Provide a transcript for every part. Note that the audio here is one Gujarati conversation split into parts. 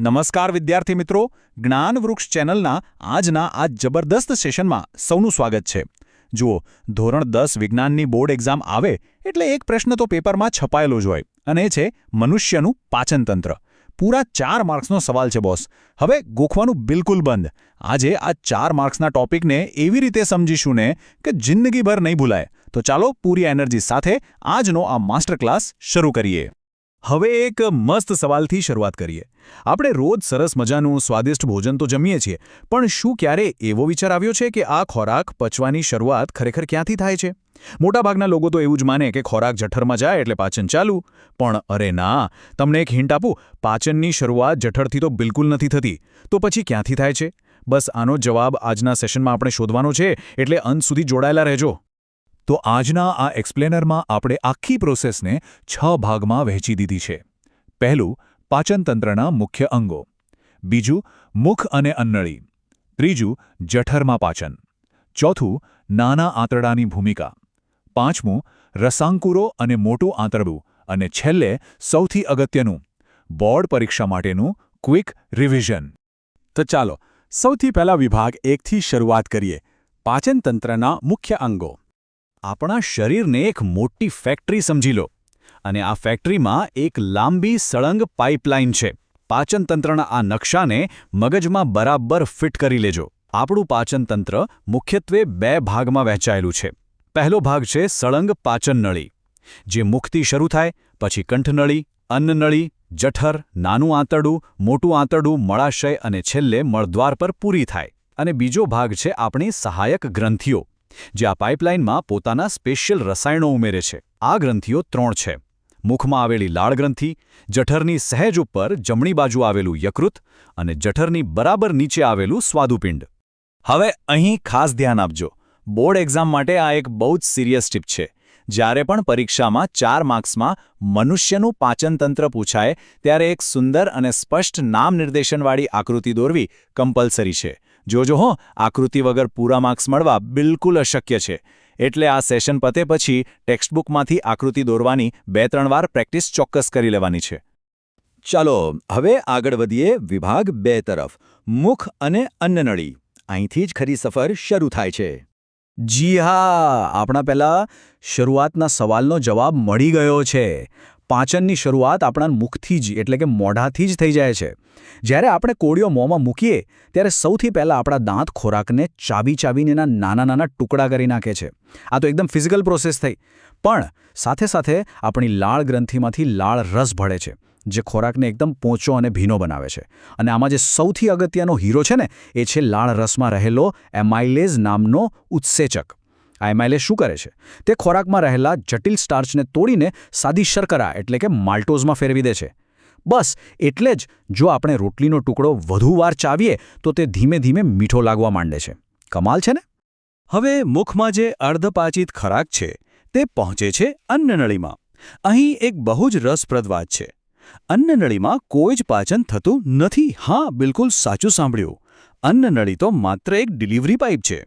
નમસ્કાર વિદ્યાર્થી મિત્રો, જ્ઞાનવૃક્ષ ચેનલના આજના આ જબરદસ્ત સેશનમાં સૌનું સ્વાગત છે. જુઓ, ધોરણ 10 વિજ્ઞાનની બોર્ડ એક્ઝામ આવે એટલે એક પ્રશ્ન તો પેપરમાં છપાયેલો જ હોય, અને એ છે મનુષ્યનું પાચનતંત્ર. પૂરા 4 માર્ક્સનો સવાલ છે બોસ. હવે ગોખવાનું બિલકુલ બંધ. આજે આ 4 માર્ક્સના ટોપિકને એવી રીતે સમજીશું ને કે જિંદગીભર નહીં ભૂલાય. તો ચાલો પૂરી એનર્જી સાથે આજનો આ માસ્ટર ક્લાસ શરૂ કરીએ. હવે એક મસ્ત સવાલથી શરૂઆત કરીએ. આપણે રોજ સરસ મજાનું સ્વાદિષ્ટ ભોજન તો જમીએ છીએ, પણ શું ક્યારે એવો વિચાર આવ્યો છે કે આ ખોરાક પચવાની શરૂઆત ખરેખર ક્યાંથી થાય છે? મોટાભાગના લોકો તો એવું જ માને કે ખોરાક જઠરમાં જાય એટલે પાચન ચાલુ. પણ અરે ના, તમને એક હિન્ટ આપું, પાચનની શરૂઆત જઠરથી તો બિલકુલ નથી થતી. તો પછી ક્યાંથી થાય છે? બસ આનો જવાબ આજના સેશનમાં આપણે શોધવાનો છે, એટલે અંત સુધી જોડાયેલા રહેજો. તો આજના આ એક્સપ્લેનરમાં આપણે આખી પ્રોસેસને 6 ભાગમાં વહેંચી દીધી છે. પહેલું, પાચનતંત્રના મુખ્ય અંગો. બીજું, મુખ અને અન્નળી. ત્રીજું, જઠરમાં પાચન. ચોથું, નાના આંતરડાની ભૂમિકા. પાંચમું, રસાંકુરો અને મોટું આંતરડું. અને છેલ્લે સૌથી અગત્યનું, બોર્ડ પરીક્ષા માટેનું ક્વિક રિવિઝન. તો ચાલો સૌથી પહેલા વિભાગ 1થી શરૂઆત કરીએ. પાચનતંત્રના મુખ્ય અંગો. આપણા શરીરને એક મોટી ફેક્ટરી સમજી લો, અને આ ફેક્ટરીમાં એક લાંબી સળંગ પાઇપલાઇન છે. પાચનતંત્રના આ નકશાને મગજમાં બરાબર ફિટ કરી લેજો. આપણું પાચનતંત્ર મુખ્યત્વે 2 ભાગમાં વહેંચાયેલું છે. પહેલો ભાગ છે સળંગ પાચનનળી, જે મુખથી શરૂ થાય, પછી કંઠનળી, અન્નનળી, જઠર, નાનું આંતરડું, મોટું આંતરડું, મળાશય અને છેલ્લે મળદ્વાર પર પૂરી થાય. અને બીજો ભાગ છે આપણી સહાયક ગ્રંથિઓ, જે આ પાઇપલાઇનમાં પોતાના સ્પેશિયલ રસાયણો ઉમેરે છે. આ ગ્રંથિઓ 3 છે: મુખમાં આવેલી લાળ ગ્રંથિ, જઠરની સહેજ ઉપર જમણી બાજુ આવેલું યકૃત અને જઠરની બરાબર નીચે આવેલું સ્વાદુપિંડ. હવે અહીં ખાસ ધ્યાન આપજો. બોર્ડ એક્ઝામ માટે આ એક બહુ જ સિરિયસ ટીપ છે. જ્યારે પણ પરીક્ષામાં 4 માર્ક્સમાં મનુષ્યનું પાચનતંત્ર પૂછાય ત્યારે એક સુંદર અને સ્પષ્ટ નામ નિર્દેશનવાળી આકૃતિ દોરવી કમ્પલસરી છે. જોજો હો, આકૃતિ વગર પૂરા માર્ક્સ મળવા બિલકુલ અશક્ય છે. એટલે આ સેશન પતે પછી ટેક્સ્ટબુકમાંથી આકૃતિ દોરવાની 2-3 વાર પ્રેક્ટિસ ચોક્કસ કરી લેવાની છે. ચાલો હવે આગળ વધીએ વિભાગ 2 તરફ. મુખ અને અન્નનળી. અહીંથી જ ખરી સફર શરૂ થાય છે. જી હા, આપણા પહેલા શરૂઆતના સવાલનો જવાબ મળી ગયો છે. પાચનની શરૂઆત આપણા મુખથી જ એટલે કે મોઢાથી જ થઈ જાય છે. જ્યારે આપણે કોળીઓ મોંમાં મૂકીએ ત્યારે સૌથી પહેલાં આપણા દાંત ખોરાકને ચાવીને એના નાના ટુકડા કરી નાખે છે. આ તો એકદમ ફિઝિકલ પ્રોસેસ થઈ. પણ સાથે સાથે આપણી લાળ ગ્રંથિમાંથી લાળ રસ ભળે છે, જે ખોરાકને એકદમ પોચો અને ભીનો બનાવે છે. અને આમાં જે સૌથી અગત્યનો હીરો છે ને, એ છે લાળ રસમાં રહેલો એમાઇલેઝ નામનો ઉત્સેચક. આ એમાઇલેઝ શું કરે છે? તે ખોરાકમાં રહેલા જટિલ સ્ટાર્ચને તોડીને સાદી શર્કરા એટલે કે માલ્ટોઝમાં ફેરવી દે છે. બસ એટલે જ જો આપણે રોટલીનો ટુકડો વધુ વાર ચાવીએ તો તે ધીમે ધીમે મીઠો લાગવા માંડે છે. કમાલ છે ને? હવે મુખમાં જે અર્ધપાચિત ખોરાક છે તે પહોંચે છે અન્નનળીમાં. અહીં એક બહુ જ રસપ્રદ વાત છે. અન્નનળીમાં કોઈ જ પાચન થતું નથી. હા, બિલકુલ સાચું સાંભળ્યું. અન્નનળી તો માત્ર એક ડિલિવરી પાઇપ છે.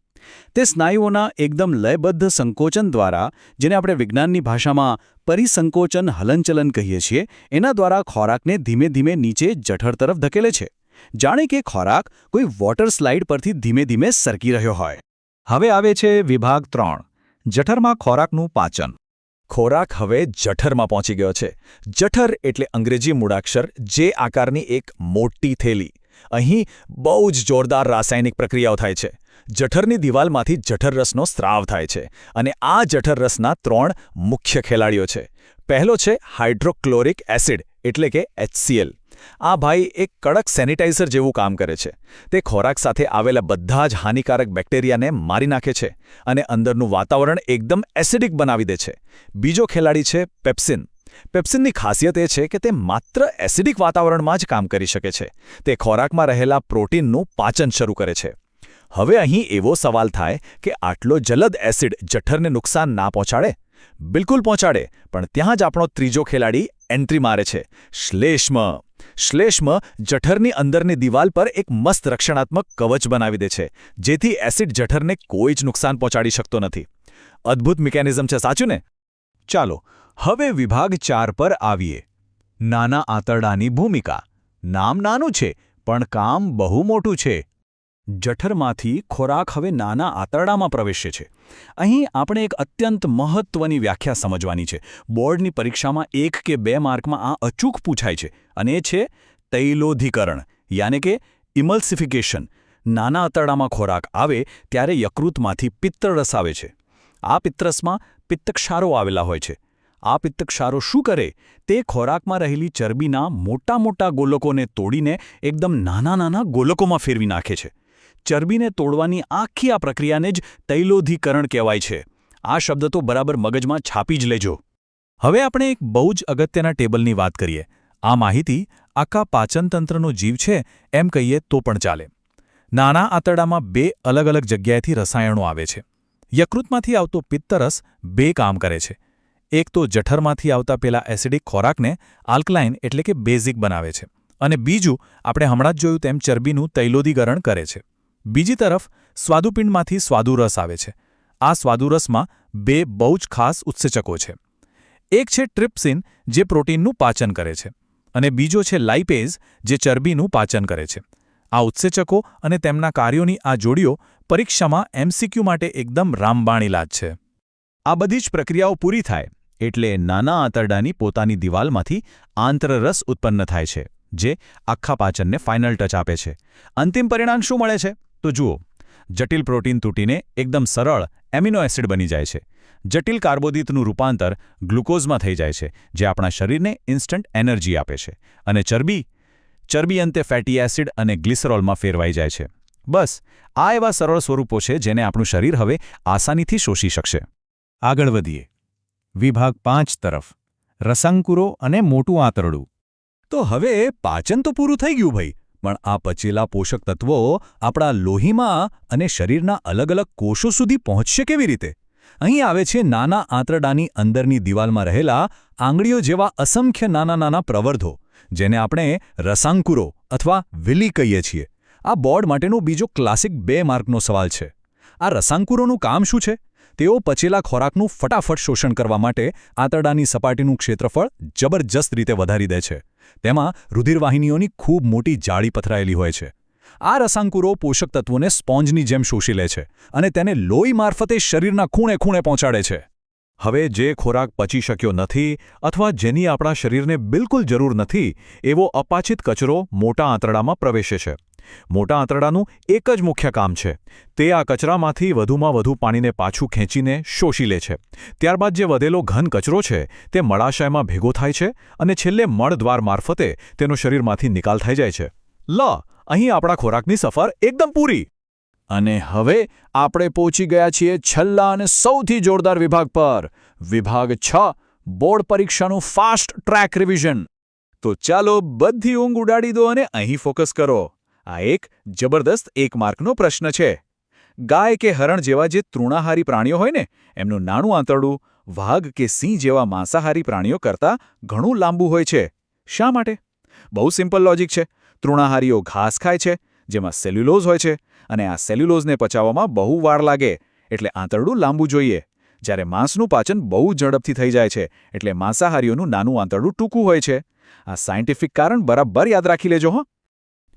તે સ્નાયુઓના એકદમ લયબદ્ધ સંકોચન દ્વારા, જેને આપણે વિજ્ઞાનની ભાષામાં પરિસંકોચન હલનચલન કહીએ છીએ, એના દ્વારા ખોરાકને ધીમે ધીમે નીચે જઠર તરફ ધકેલે છે. જાણે કે ખોરાક કોઈ વોટર સ્લાઇડ પરથી ધીમે ધીમે સરકી રહ્યો હોય. હવે આવે છે વિભાગ 3, જઠરમાં ખોરાકનું પાચન. ખોરાક હવે જઠરમાં પહોંચી ગયો છે. જઠર એટલે અંગ્રેજી મૂળાક્ષર જે આકારની એક મોટી થેલી. અહીં બહુ જ જોરદાર રાસાયણિક પ્રક્રિયાઓ થાય છે. જઠરની દિવાલમાંથી જઠરરસનો સ્ત્રાવ થાય છે, અને આ જઠરરસના 3 મુખ્ય ખેલાડીઓ છે. પહેલો છે હાઇડ્રોક્લોરિક એસિડ એટલે કે HCl. આ ભાઈ એક કડક સેનિટાઇઝર જેવું કામ કરે છે. તે ખોરાક સાથે આવેલા બધા જ હાનિકારક બેક્ટેરિયાને મારી નાખે છે અને અંદરનું વાતાવરણ એકદમ એસિડિક બનાવી દે છે. બીજો ખેલાડી છે પેપ્સિન. પેપ્સિનની ખાસિયત એ છે કે તે માત્ર એસિડિક વાતાવરણમાં જ કામ કરી શકે છે. તે ખોરાકમાં રહેલા પ્રોટીનનું પાચન શરૂ કરે છે. હવે અહીં એવો સવાલ થાય કે આટલો જલદ એસિડ જઠરને નુકસાન ના પહોંચાડે? બિલકુલ પહોંચાડે, પણ ત્યાં જ આપણો ત્રીજો ખેલાડી એન્ટ્રી મારે છે, શ્લેષ્મ. શ્લેષ્મ જઠરની અંદરની દિવાલ પર એક મસ્ત રક્ષણાત્મક કવચ બનાવી દે છે, જેથી એસિડ જઠરને કોઈ જ નુકસાન પહોંચાડી શકતો નથી. અદ્ભુત મિકેનિઝમ છે, સાચું ને? ચાલો હવે વિભાગ 4 પર આવીએ. નાના આંતરડાની ભૂમિકા. નામ નાનું છે પણ કામ બહુ મોટું છે. જઠરમાંથી ખોરાક હવે નાના આંતરડામાં પ્રવેશે છે. અહીં આપણે એક અત્યંત મહત્વની વ્યાખ્યા સમજવાની છે. બોર્ડની પરીક્ષામાં 1 કે 2 માર્કમાં આ અચૂક પૂછાય છે અને એ છે તૈલોધીકરણ, યાને કે ઇમલ્સિફિકેશન. નાના આંતરડામાં ખોરાક આવે ત્યારે યકૃતમાંથી પિત્તરસ આવે છે. આ પિત્તરસમાં પિત્તક્ષારો આવેલા હોય છે. આ પિત્તક્ષારો શું કરે? તે ખોરાકમાં રહેલી ચરબીના મોટા મોટા ગોલકોને તોડીને એકદમ નાના નાના ગોલકોમાં ફેરવી નાખે છે. ચરબીને તોડવાની આખી આ પ્રક્રિયાને જ તૈલોધીકરણ કહેવાય છે. આ શબ્દ તો બરાબર મગજમાં છાપી જ લેજો. હવે આપણે એક બહુ જ અગત્યના ટેબલની વાત કરીએ. આ માહિતી આખા પાચનતંત્રનો જીવ છે એમ કહીએ તો પણ ચાલે. નાના આંતરડામાં 2 અલગ અલગ જગ્યાએથી રસાયણો આવે છે. યકૃતમાંથી આવતો પિત્તરસ 2 કામ કરે છે. એક તો જઠરમાંથી આવતા પેલા એસિડિક ખોરાકને આલ્કલાઇન એટલે કે બેઝિક બનાવે છે અને બીજું આપણે હમણાં જ જોયું તેમ ચરબીનું તૈલોદીકરણ કરે છે. બીજી તરફ સ્વાદુપિંડમાંથી સ્વાદુરસ આવે છે. આ સ્વાદુરસમાં 2 બહુ જ ખાસ ઉત્સેચકો છે. એક છે ટ્રિપ્સિન જે પ્રોટીનનું પાચન કરે છે અને બીજો છે લાઇપેઝ જે ચરબીનું પાચન કરે છે. આ ઉત્સેચકો અને તેમના કાર્યોની આ જોડીઓ પરીક્ષામાં MCQ માટે એકદમ રામબાણ ઇલાજ છે. આ બધી જ પ્રક્રિયાઓ પૂરી થાય એટલે નાના આંતરડાની પોતાની દિવાલમાંથી આંતરરસ ઉત્પન્ન થાય છે જે આખા પાચનને ફાઇનલ ટચ આપે છે. અંતિમ પરિણામ શું મળે છે? તો જુઓ, જટિલ પ્રોટીન તૂટીને એકદમ સરળ એમિનો એસિડ બની જાય છે. જટિલ કાર્બોદિતનું રૂપાંતર ગ્લુકોઝમાં થઈ જાય છે જે આપણા શરીરને ઇન્સ્ટન્ટ એનર્જી આપે છે. અને ચરબી અંતે ફેટી એસિડ અને ગ્લિસરોલમાં ફેરવાઈ જાય છે. બસ આ એવા સરળ સ્વરૂપો છે જેને આપણું શરીર હવે આસાનીથી શોષી શકશે. આગળ વધીએ. વિભાગ 5 તરફ રસાંકુરો અને મોટું આંતરડું. તો હવે પાચન તો પૂરું થઈ ગયું ભાઈ, પણ આ પચેલા પોષક તત્વો આપણા લોહીમાં અને શરીરના અલગ અલગ કોષો સુધી પહોંચશે કેવી રીતે? અહીં આવે છે નાના આંતરડાની અંદરની દિવાલમાં રહેલા આંગળીઓ જેવા અસંખ્ય નાના નાના પ્રવર્ધો, જેને આપણે રસાંકુરો અથવા વિલી કહીએ છીએ. આ બોર્ડ માટેનો બીજો ક્લાસિક 2 માર્કનો સવાલ છે. આ રસાંકુરોનું કામ શું છે? તેઓ પચેલા ખોરાકનું ફટાફટ શોષણ કરવા માટે આંતરડાની સપાટીનું ક્ષેત્રફળ જબરજસ્ત રીતે વધારી દે છે. તેમાં રુધિરવાહિનીઓની ખૂબ મોટી જાળી પથરાયેલી હોય છે. આ રસાંકુરો પોષક તત્વોને સ્પોન્જની જેમ શોષી લે છે અને તેને લોહી મારફતે શરીરના ખૂણે ખૂણે પહોંચાડે છે. હવે જે ખોરાક પચી શક્યો નથી અથવા જેની આપણા શરીરને બિલકુલ જરૂર નથી એવો અપાચિત કચરો મોટા આંતરડામાં પ્રવેશે છે. મોટા આંતરડાનું એક જ મુખ્ય કામ છે, તે આ કચરામાંથી વધુમાં વધુ પાણીને પાછું ખેંચીને શોષી લે છે. ત્યારબાદ જે વધેલો ઘન કચરો છે તે મળાશયમાં ભેગો થાય છે અને છેલ્લે મળદ્વાર મારફતે તેનો શરીરમાંથી નિકાલ થઈ જાય છે. અહીં આપણા ખોરાકની સફર એકદમ પૂરી. અને હવે આપણે પહોંચી ગયા છીએ છેલ્લા અને સૌથી જોરદાર વિભાગ પર. વિભાગ 6 બોર્ડ પરીક્ષાનું ફાસ્ટ ટ્રેક રિવિઝન. તો ચાલો બધી ઊંઘ ઉડાડી દો અને અહીં ફોકસ કરો. આ એક જબરદસ્ત 1 માર્કનો પ્રશ્ન છે. ગાય કે હરણ જેવા જે તૃણાહારી પ્રાણીઓ હોય ને એમનું નાનું આંતરડું વાઘ કે સિંહ જેવા માંસાહારી પ્રાણીઓ કરતાં ઘણું લાંબુ હોય છે. શા માટે? બહુ સિમ્પલ લોજિક છે. તૃણાહારીઓ ઘાસ ખાય છે જેમાં સેલ્યુલોઝ હોય છે અને આ સેલ્યુલોઝને પચાવવામાં બહુ વાર લાગે એટલે આંતરડું લાંબુ જોઈએ. જ્યારે માંસનું પાચન બહુ ઝડપથી થઈ જાય છે એટલે માંસાહારીઓનું નાનું આંતરડું ટૂંકું હોય છે. આ સાયન્ટિફિક કારણ બરાબર યાદ રાખી લેજો હો.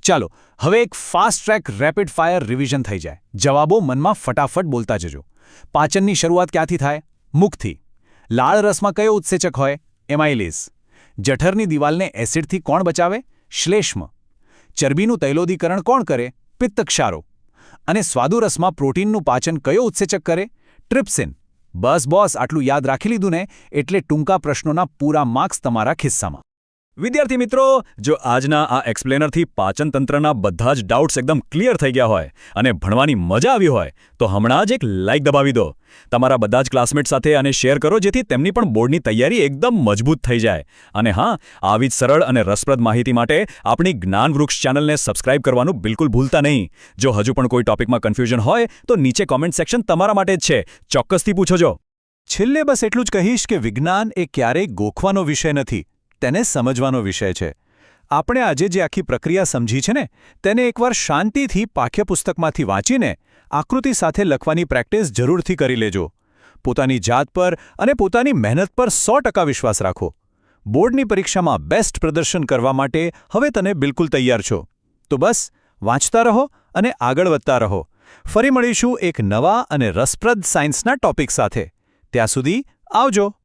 ચાલો હવે એક fast track rapid fire revision થઈ જાય. જવાબો મનમાં ફટાફટ બોલતા જજો. પાચનની શરૂઆત ક્યાંથી થાય? મુખથી. લાળ રસમાં કયો ઉત્સેચક હોય? એમાઇલેઝ. જઠરની દિવાલને એસિડથી કોણ બચાવે? શ્લેષ્મ. ચરબીનું તૈલોદીકરણ કોણ કરે? પિત્તક્ષારો. અને સ્વાદુરસમાં પ્રોટીનનું પાચન કયો ઉત્સેચક કરે? ટ્રિપ્સિન. બસ બોસ, આટલું યાદ રાખી લીધું ને એટલે ટૂંકા પ્રશ્નોના પૂરા માર્ક્સ તમારા ખિસ્સામાં. વિદ્યાર્થી મિત્રો, જો આજના આ એક્સપ્લેનરથી પાચનતંત્રના બધા જ ડાઉટ્સ એકદમ ક્લિયર થઈ ગયા હોય અને ભણવાની મજા આવી હોય તો હમણાં જ એક લાઇક દબાવી દો. તમારા બધા જ ક્લાસમેટ સાથે અને શેર કરો જેથી તેમની પણ બોર્ડની તૈયારી એકદમ મજબૂત થઈ જાય. અને હા, આવી જ સરળ અને રસપ્રદ માહિતી માટે આપણી જ્ઞાનવૃક્ષ ચેનલને સબસ્ક્રાઇબ કરવાનું બિલકુલ ભૂલતા નહીં. જો હજુ પણ કોઈ ટોપિકમાં કન્ફ્યુઝન હોય તો નીચે કોમેન્ટ સેક્શન તમારા માટે જ છે, ચોક્કસથી પૂછોજો. છેલ્લે બસ એટલું જ કહીશ કે વિજ્ઞાન એ ક્યારેય ગોખવાનો વિષય નથી, તેને સમજવાનો વિષય છે. આપણે આજે જે આખી પ્રક્રિયા સમજી છે ને તેને એકવાર શાંતિથી પાઠ્યપુસ્તકમાંથી વાંચીને આકૃતિ સાથે લખવાની પ્રેક્ટિસ જરૂરથી કરી લેજો. પોતાની જાત પર અને પોતાની મહેનત પર 100% વિશ્વાસ રાખો. બોર્ડની પરીક્ષામાં બેસ્ટ પ્રદર્શન કરવા માટે હવે તને બિલકુલ તૈયાર છો. તો બસ વાંચતા રહો અને આગળ વધતા રહો. ફરી મળીશું એક નવા અને રસપ્રદ સાયન્સના ટોપિક સાથે. ત્યાં સુધી આવજો.